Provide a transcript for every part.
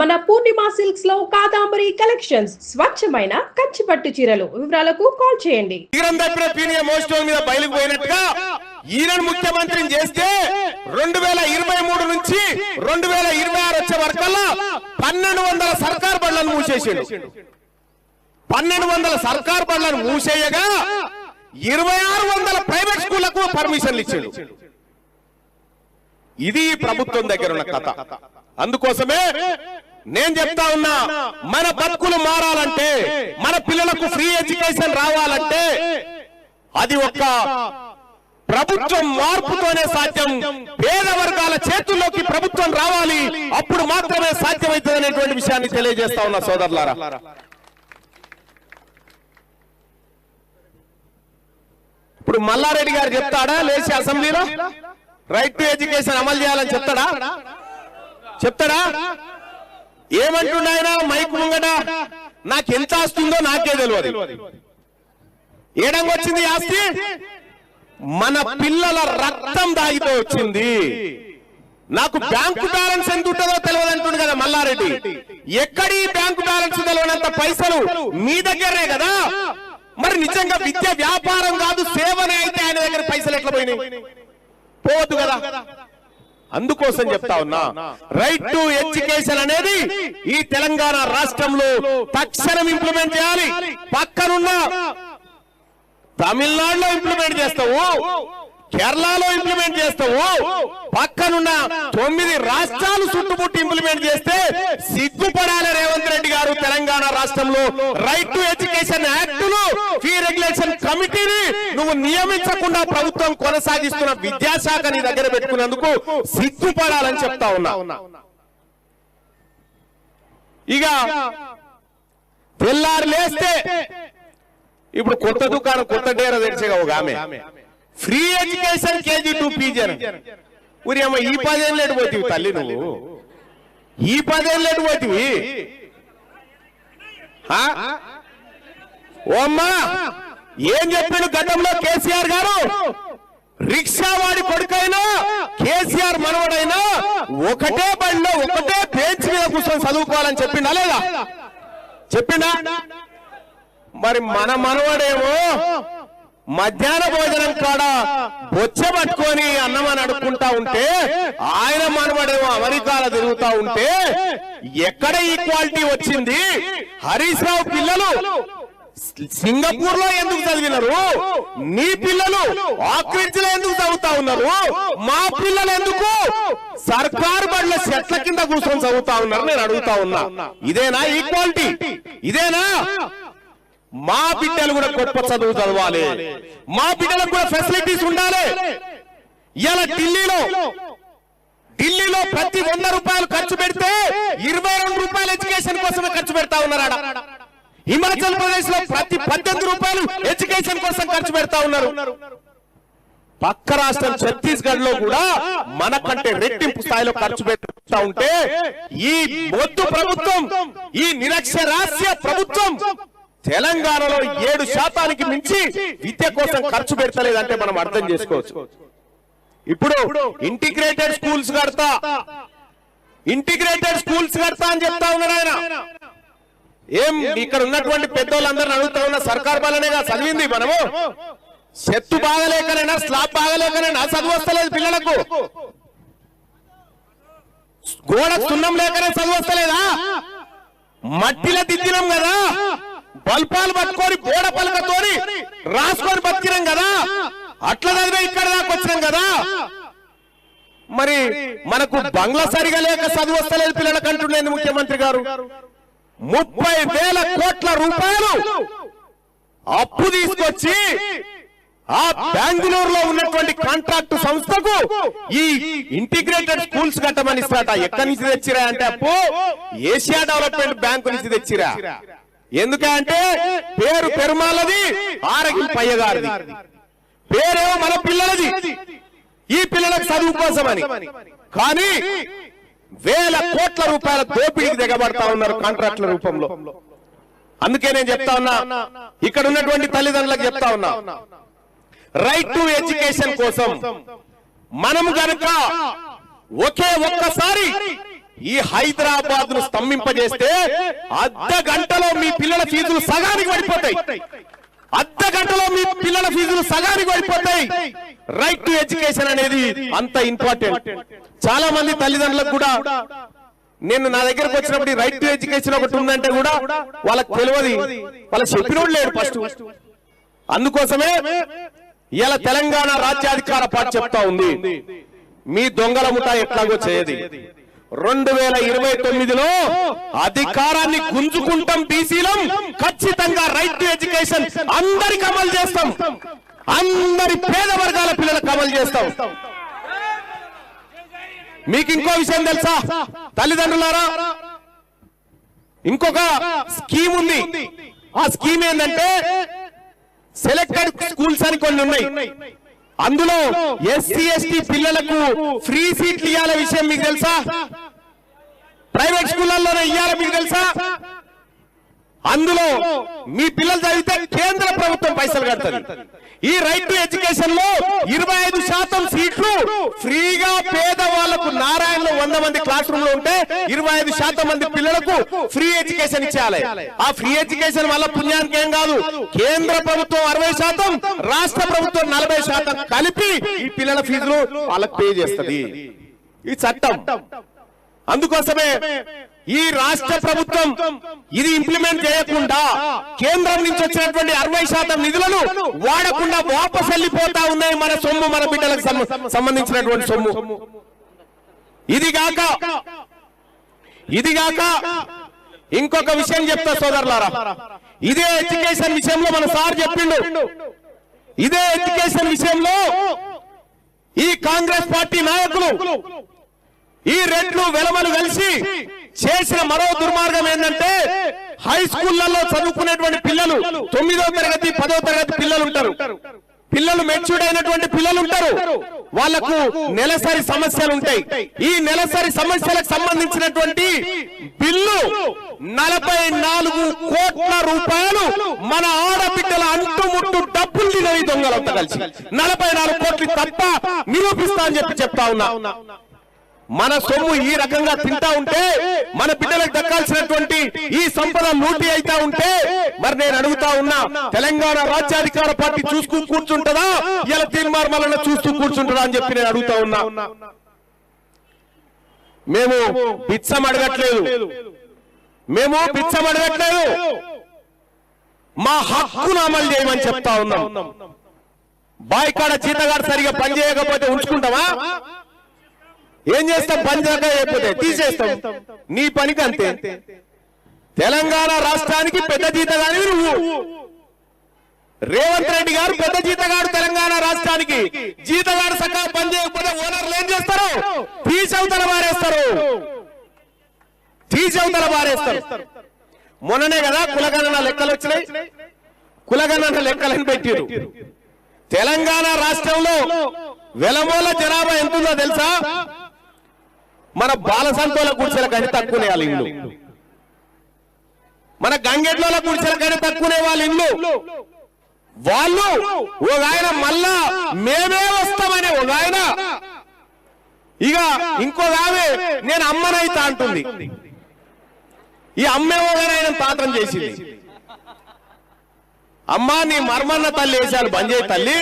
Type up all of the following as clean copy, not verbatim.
మన పూర్ణిమ సిల్క్స్ లో కాదాంబరి కలెక్షన్స్ స్వచ్ఛమైన కంచి పట్టు చీరలు. వివరాలకు కాల్ చేయండి. మీద బయలుకు పోయినట్టుగా ఈయన ముఖ్యమంత్రిని చేస్తే 2023 నుంచి 2026 వచ్చే వరకల్లా 1200 సర్కార్ బడులను మూసేసాడు. 1200 సర్కార్ బడులను మూసేయగా 2600 ప్రైవేట్ స్కూళ్లకు పర్మిషన్లు ఇచ్చాడు. ఇది ప్రభుత్వం దగ్గర ఉన్న కథ. అందుకోసమే నేను చెప్తా ఉన్నా, మన బతుకులు మారాలంటే, మన పిల్లలకు ఫ్రీ ఎడ్యుకేషన్ రావాలంటే అది ఒక ప్రభుత్వం మార్పుతోనే సాధ్యం. పేద వర్గాల చేతుల్లోకి ప్రభుత్వం రావాలి, అప్పుడు మాత్రమే సాధ్యమవుతుంది అనేటువంటి విషయాన్ని తెలియజేస్తా ఉన్నా సోదరులారా. ఇప్పుడు మల్లారెడ్డి గారు చెప్తాడా లేచి అసెంబ్లీలో రైట్ టు ఎడ్యుకేషన్ అమలు చేయాలని చెప్తాడా? ఏమంటున్నాయన మైక్ ముంగట? నాకెంత ఆస్తుందో నాకే తెలియదు. ఏడంగా వచ్చింది ఆస్తి? మన పిల్లల రక్తం దాగితో వచ్చింది. నాకు బ్యాంకు బ్యాలెన్స్ ఎంత ఉంటుందో తెలియదు అంటుంది కదా మల్లారెడ్డి. ఎక్కడి బ్యాంకు బ్యాలెన్స్ తెలియనంత పైసలు మీ దగ్గరే కదా. మరి నిజంగా విద్య వ్యాపారం కాదు, సేవనే అయితే ఆయన దగ్గర పైసలు ఎట్లా పోయినాయి? పోదు కదా. అందుకోసం చెప్తా ఉన్నా, రైట్ టు ఎడ్యుకేషన్ అనేది ఈ తెలంగాణ రాష్ట్రంలో తక్షణం ఇంప్లిమెంట్ చేయాలి. పక్కనున్న తమిళనాడులో ఇంప్లిమెంట్ చేస్తావు, కేరళలో ఇంప్లిమెంట్ చేస్తావు, పక్కనున్న 9 రాష్ట్రాలు చుట్టుముట్టి ఇంప్లిమెంట్ చేస్తే సిగ్గుపడాలి రేవంత్ రెడ్డి గారు. తెలంగాణ రాష్ట్రంలో రైట్ టు ఎడ్యుకేషన్ యాక్ట్ ను, ఫీ రెగ్యులేషన్ కమిటీని నువ్వు నియమించకుండా ప్రభుత్వం కొనసాగిస్తున్న విద్యాశాఖ నీ దగ్గర పెట్టుకున్నందుకు సిగ్గుపడాలని చెప్తా ఉన్నా. ఇక తెల్లారు లేస్తే ఇప్పుడు కొత్త దుకాణం, కొత్త డేరా తెరిచేగా ఒక ఆమె free education KG to PG అని. ఊరి అమ్మ ఈ 10 ఏళ్ళు లేటు పోతివి తల్లి, నువ్వు ఈ 10 ఏళ్ళు లేటు పోతివి. ఓ అమ్మా, ఏం చెప్పాడు గతంలో కేసీఆర్ గారు? రిక్షా వాడి కొడుకైనా కేసీఆర్ మనవడైనా ఒకటే బండిలో ఒకటే బెంచ్ మీద కూర్చొని చదువుకోవాలని చెప్పిండా లేదా? చెప్పిండా? మరి మన మనవడేమో మధ్యాహ్న భోజనం కాడ బొచ్చ పట్టుకొని అన్నం అని అడుక్కుంటా ఉంటే, ఆయన మనవడేమో అమెరికాలో తిరుగుతా ఉంటే ఎక్కడ ఈక్వాలిటీ వచ్చింది? హరీష్ రావు పిల్లలు సింగపూర్ లో ఎందుకు చదివినారు? నీ పిల్లలు ఆక్రిడ్జ్ లో ఎందుకు చదువుతా ఉన్నారు? మా పిల్లలు ఎందుకు సర్కారు బడుల చెట్ల కింద కూర్చొని చదువుతా ఉన్నారు? నేను అడుగుతా ఉన్నా, ఇదేనా ఈక్వాలిటీ? ఇదేనా? మా బిడ్డలు కూడా గొప్ప చదువు చదవాలి, మా బిడ్డలకు కూడా ఫెసిలిటీస్ ఉండాలి. ఇలా ఢిల్లీలో ప్రతి 100 రూపాయలు ఖర్చు పెడితే 22 రూపాయలు ఎడ్యుకేషన్ కోసమే ఖర్చు పెడతా ఉన్నారు. హిమాచల్ ప్రదేశ్ లో ప్రతి 18 రూపాయలు ఎడ్యుకేషన్ కోసం ఖర్చు పెడతా ఉన్నారు. పక్క రాష్ట్రం ఛత్తీస్గఢ్ లో కూడా మనకంటే రెట్టింపు స్థాయిలో ఖర్చు పెడతా ఉంటే ఈ మొద్దు ప్రభుత్వం, ఈ నిరక్షరాస్య ప్రభుత్వం తెలంగాణలో 7% మించి విద్య కోసం ఖర్చు పెడతలేదంటే మనం అర్థం చేసుకోవచ్చు. ఇప్పుడు ఇంటిగ్రేటెడ్ స్కూల్స్ కడతా అని చెప్తా ఉన్నాడు ఆయన. ఏం ఇక్కడ ఉన్నటువంటి పెద్దోళ్ళందరిని అడుగుతా ఉన్న, సర్కార్ బాలనేగా చదివింది మనము? చెత్తు బాగలేకనైనా, స్లాబ్ బాగలేకనైనా చదువు వస్తలేదు పిల్లలకు? గోడ సున్నం లేకనే చదువు వస్తలేదా? మట్టిలో దిద్దినాం కదా, బల్పాలు పట్టుకొని బోడ పలకతోని రాసుకొని బతికినాం కదా, అట్లా చదివే ఇక్కడ దాకా వచ్చినాం కదా. మరి మనకు బంగ్లా సరిగా లేక చదువు వస్తలేదు పిల్లలకు అంటుండేది ముఖ్యమంత్రి గారు. 30,000 కోట్ల రూపాయలు అప్పు తీసుకొచ్చి ఆ బెంగళూరులో ఉన్నటువంటి కాంట్రాక్ట్ సంస్థకు ఈ ఇంటిగ్రేటెడ్ స్కూల్స్ కట్టమని ఇస్తాట. ఎక్కడి నుంచి తెచ్చిరా అంటే అప్పు ఏషియా డెవలప్మెంట్ బ్యాంకు నుంచి తెచ్చిరా. ఎందుకంటే పేరు పెరుమాలది, ఆరగింపయ్య గారిది, పేరేమో మన పిల్లలది, ఈ పిల్లలకు చదువు కోసమని. కానీ 1,000 కోట్ల రూపాయల దోపిడీకి దిగబడతా ఉన్నారు కాంట్రాక్ట్ల రూపంలో. అందుకే నేను చెప్తా ఉన్నా, ఇక్కడ ఉన్నటువంటి తల్లిదండ్రులకు చెప్తా ఉన్నా, రైట్ టు ఎడ్యుకేషన్ కోసం మనం గనుక ఒక్కసారి ఈ హైదరాబాద్ ను స్తంభింపజేస్తే అర్ధ గంటలో మీ పిల్లల ఫీజులు సగానికి పడిపోతాయి. అర్ధ గంటలో మీ పిల్లల ఫీజులు సగానికి పడిపోతాయి. రైట్ టు ఎడ్యుకేషన్ అనేది అంత ఇంపార్టెంట్. చాలా మంది తల్లిదండ్రులకు కూడా నేను నా దగ్గరకు వచ్చినప్పుడు రైట్ టు ఎడ్యుకేషన్ ఒకటి ఉందంటే కూడా వాళ్ళకి తెలియదు, వాళ్ళకి చెప్పినోడు లేడు ఫస్ట్. అందుకోసమే ఇలా తెలంగాణ రాజ్యాధికార పార్టీ చెప్తా ఉంది, మీ దొంగల ముఠా ఎట్లాగో చేయది. 2029లో అధికారాన్ని గుంజుకుంటాం, బీసీలం ఖచ్చితంగా రైట్ టు ఎడ్యుకేషన్ అందరికి అమలు చేస్తాం, అందరి పేద వర్గాల పిల్లలకు అమలు చేస్తాం. మీకు ఇంకో విషయం తెలుసా తల్లిదండ్రులారా, ఇంకొక స్కీమ్ ఉంది. ఆ స్కీమ్ ఏంటంటే సెలెక్టెడ్ స్కూల్స్ అని కొన్ని ఉన్నాయి. అందులో ఎస్సీ ఎస్టీ పిల్లలకు ఫ్రీ సీట్లు ఇవ్వాల విషయం మీకు తెలుసా? ప్రైవేట్ స్కూళ్ళల్లోనే ఇవ్వాల మీకు తెలుసా? అందులో మీ పిల్లలు చదివితే కేంద్ర ప్రభుత్వం పైసలు కడుతుంది. ఈ రైట్ టు ఎడ్యుకేషన్ లో 25% సీట్లు ఫ్రీగా పేదవాళ్లకు నారాయణలో 100 మంది క్లాస్ రూమ్ లో ఉంటే 25% మంది పిల్లలకు ఫ్రీ ఎడ్యుకేషన్ ఇచ్చేయాలి. ఆ ఫ్రీ ఎడ్యుకేషన్ వల్ల పుణ్యానికి ఏం కాదు, కేంద్ర ప్రభుత్వం 60%, రాష్ట్ర ప్రభుత్వం 40% కలిపి ఈ పిల్లల ఫీజులు వాళ్ళకు పే చేస్తుంది. ఈ చట్టం. అందుకోసమే ఈ రాష్ట్ర ప్రభుత్వం ఇది ఇంప్లిమెంట్ చేయకుండా కేంద్రం నుంచి వచ్చినటువంటి 60% నిధులను వాడకుండా వాపస్ వెళ్ళిపోతా ఉన్నాయి. మన సొమ్ము, మన బిడ్డలకు సంబంధించినటువంటి సొమ్ము. ఇది గాక ఇంకొక విషయం చెప్తా సోదరులారా, ఇదే ఎడ్యుకేషన్ విషయంలో మన సార్ చెప్పిండు. ఇదే ఎడ్యుకేషన్ విషయంలో ఈ కాంగ్రెస్ పార్టీ నాయకులు, ఈ రెడ్లు వెలమలు కలిసి చేసిన మరో దుర్మార్గం ఏంటంటే, హై స్కూళ్లలో చదువుకునేటువంటి పిల్లలు 9వ తరగతి 10వ తరగతి పిల్లలు ఉంటారు. పిల్లలు మెచ్యూర్డ్ అయినటువంటి పిల్లలు ఉంటారు. వాళ్లకు నెలసరి సమస్యలు ఉంటాయి. ఈ నెలసరి సమస్యలకు సంబంధించినటువంటి బిల్లు 44 కోట్ల రూపాయలు మన ఆడబిడ్డల అంటుముట్టు డబ్బులు తినవి దొంగలంతా కలిసి 44 కోట్లు తప్ప నిరూపిస్తా అని చెప్తా ఉన్నా. మన సొమ్ము ఈ రకంగా తింటా ఉంటే, మన బిడ్డలకు దక్కాల్సినటువంటి ఈ సంపద లూటీ అయితా ఉంటే, మరి నేను అడుగుతా ఉన్నా, తెలంగాణ రాజ్యాధికార పార్టీ చూస్తూ కూర్చుంటదా, ఇలా తీర్మార్మాలను చూస్తూ కూర్చుంటదా అని చెప్పి నేను అడుగుతా ఉన్నా. మేము బిచ్చం అడగట్లేదు, మా హక్కును అమలు చేయమని చెప్తా ఉన్నాం. బాయికాడ జీతగాడు సరిగా పని చేయకపోతే ఉంచుకుంటావా? ఏం చేస్తాం? పని చేయకపోతే తీసేస్తాం. నీ పనికి అంతే. తెలంగాణ రాష్ట్రానికి పెద్ద జీతగాని నువ్వు. రేవంత్ రెడ్డి గారు పెద్ద జీతగాడు తెలంగాణ రాష్ట్రానికి. జీతగాడు సరిగా పని చేయకపోతే ఓనర్లు ఏం చేస్తారు? తీసవతల బారేస్తారు. మొన్ననే కదా కులగణన లెక్కలు వచ్చినాయి. కులగణన లెక్కలను పెట్టారు. తెలంగాణ రాష్ట్రంలో వెలమూల జనాభా ఎంతుందో తెలుసా? మన బాలసంతోల గుడిసెల కంటే తక్కువనే వాళ్ళ ఇల్లు, మన గంగెడ్ల గుడిసెల కంటే తక్కువనే వాళ్ళ ఇల్లు. వాళ్ళు ఒక ఆయన మళ్ళా మేమే వస్తామని ఒక ఆయన, ఇక ఇంకొక ఆమె నేను అమ్మనైతా అంటుంది. ఈ అమ్మే ఆయన పాత్రం చేసింది. అమ్మా నీ మర్మన్న తల్లి వేసారు బంద్ చేయి తల్లి,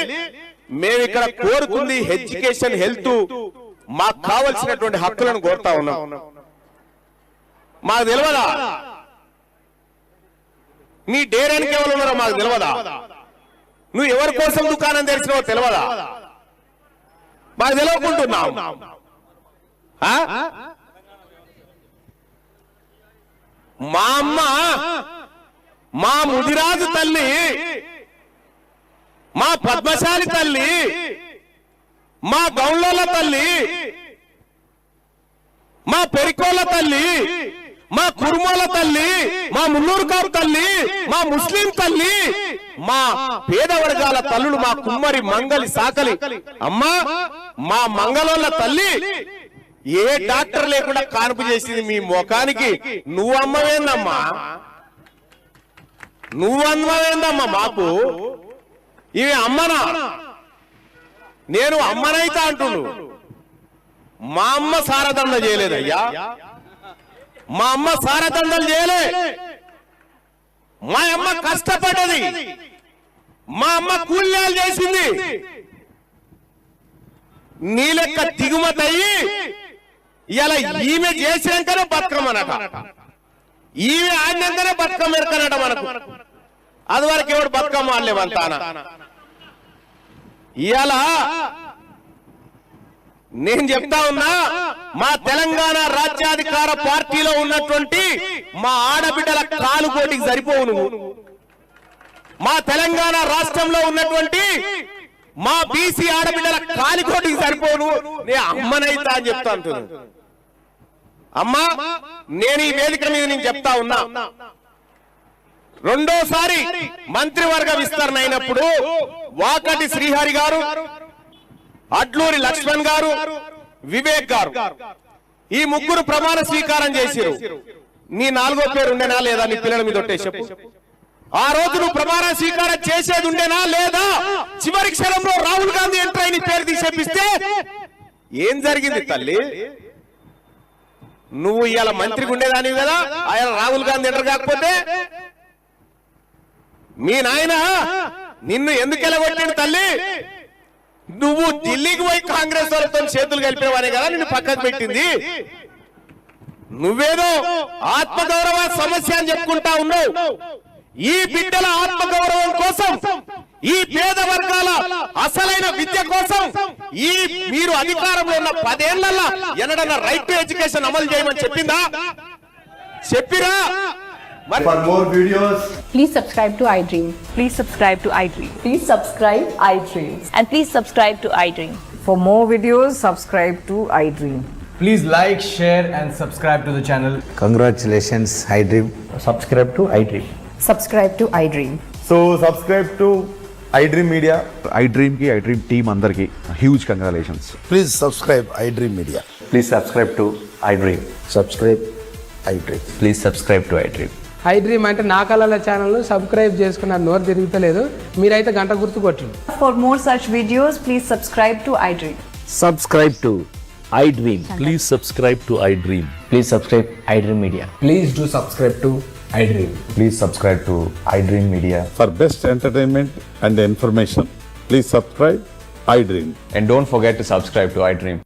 మేము ఇక్కడ కోరుకుంది ఎడ్యుకేషన్, హెల్త్, మాకు కావలసినటువంటి హక్కులను కోరుతా ఉన్నాం. మాకు తెలియదా నీ డేరానికి ఎవరు ఉన్నారో మాకు తెలియదా? నువ్వు ఎవరి కోసం దుకాణం తెరిచినావో తెలియదా? మాకు తెలియకుంటున్నావు. మా అమ్మ, మా ముదిరాజు తల్లి, మా పద్మశాలి తల్లి, మా గౌళ్ళల తల్లి, మా పెరికోళ్ళ తల్లి, మా కుర్మోల తల్లి, మా మున్నూరుకారు తల్లి, మా ముస్లిం తల్లి, మా పేద వర్గాల తల్లులు, మా కుమ్మరి మంగలి సాకలి అమ్మా, మా మంగళోళ్ళ తల్లి ఏ డాక్టర్ లేకుండా కాన్పు చేసింది మీ ముఖానికి. నువ్వమ్మవేందమ్మా మాకు? ఇవి అమ్మనా? నేను అమ్మనైతా అంటున్నాను. మా అమ్మ సారదండ చేయలేదయ్యా. మా అమ్మ సారదండలు చేయలే, మా అమ్మ కష్టపడ్డది, మా అమ్మ కూల్యాలు చేసింది. నీ లెక్క దిగుమతి అయ్యి ఇలా ఈమె చేసినాకనే బతుకమ్మనట, ఈమె ఆడినాకనే బతుకమ్మ ఎరకనట మనకు. అది వరకు ఎవడు బతుకమ్మ ఆడలేవంతాన. ఇలా నేను చెప్తా ఉన్నా, మా తెలంగాణ రాజ్యాధికార పార్టీలో ఉన్నటువంటి మా ఆడబిడ్డల కాలుకోటికి సరిపోవు నువ్వు. మా తెలంగాణ రాష్ట్రంలో ఉన్నటువంటి మా బీసీ ఆడబిడ్డల కాలికోటికి సరిపోను. నేను అమ్మనైతా అని చెప్తా అంటున్నాను. అమ్మా, నేను ఈ వేదిక మీద నేను చెప్తా ఉన్నా, రెండోసారి మంత్రివర్గ విస్తరణ అయినప్పుడు వాకటి శ్రీహరి గారు, అడ్లూరి లక్ష్మణ్ గారు, వివేక్ గారు ఈ ముగ్గురు ప్రమాణ స్వీకారం చేశారు. నీ నాలుగో పేరు ఉండేనా లేదా నీ పిల్లల మీద ఒట్టే చెప్పు. ఆ రోజు నువ్వు ప్రమాణ స్వీకారం చేసేది ఉండేనా లేదా? చివరి క్షణంలో రాహుల్ గాంధీ ఎంటర్ అయిన పేరు తీసేపిస్తే ఏం జరిగింది తల్లి? నువ్వు ఇవాళ మంత్రికి ఉండేదానివి కదా, ఆయన రాహుల్ గాంధీ ఎంటర్ కాకపోతే మీ నాయన నిన్ను ఎందుకు ఎలగొట్టిండు తల్లి? నువ్వు ఢిల్లీకి పోయి కాంగ్రెస్ వాళ్ళతో చేతులు కలిపేవానే కదా నిన్ను పక్కకు పెట్టింది. నువ్వేదో ఆత్మగౌరవ సమస్య అని చెప్పుకుంటా ఉన్నావు. ఈ బిడ్డల ఆత్మగౌరవం కోసం, ఈ పేద వర్గాల అసలైన విద్య కోసం ఈ మీరు అధికారంలో ఉన్న 10 ఏళ్లలో ఎన్నడన్నా రైట్ టు ఎడ్యుకేషన్ అమలు చేయమని చెప్పిందా? చెప్పిరా? For more videos, Please subscribe to iDream. Please subscribe to iDream. Please subscribe iDream. And please subscribe to iDream. For more videos, subscribe to iDream. please like, share and subscribe to the channel. Congratulations, iDream. Subscribe to iDream. Subscribe to iDream. So subscribe to iDream Media. iDream ki iDream team andarki huge congratulations. Please subscribe iDream Media. Please subscribe to iDream. Subscribe iDream. Please subscribe to iDream. iDream అంటే నా కళల channel subscribe చేసుకున్నారు, నోరు తిరుగుతలేదు. మీరైతే గంట గుర్తు కొట్టండి. For more such videos, please subscribe to iDream. Subscribe to iDream. Please subscribe to iDream. Please subscribe iDream Media. Please do subscribe to iDream. Please subscribe to iDream Media. For best entertainment and information, please subscribe iDream. And don't forget to subscribe to iDream.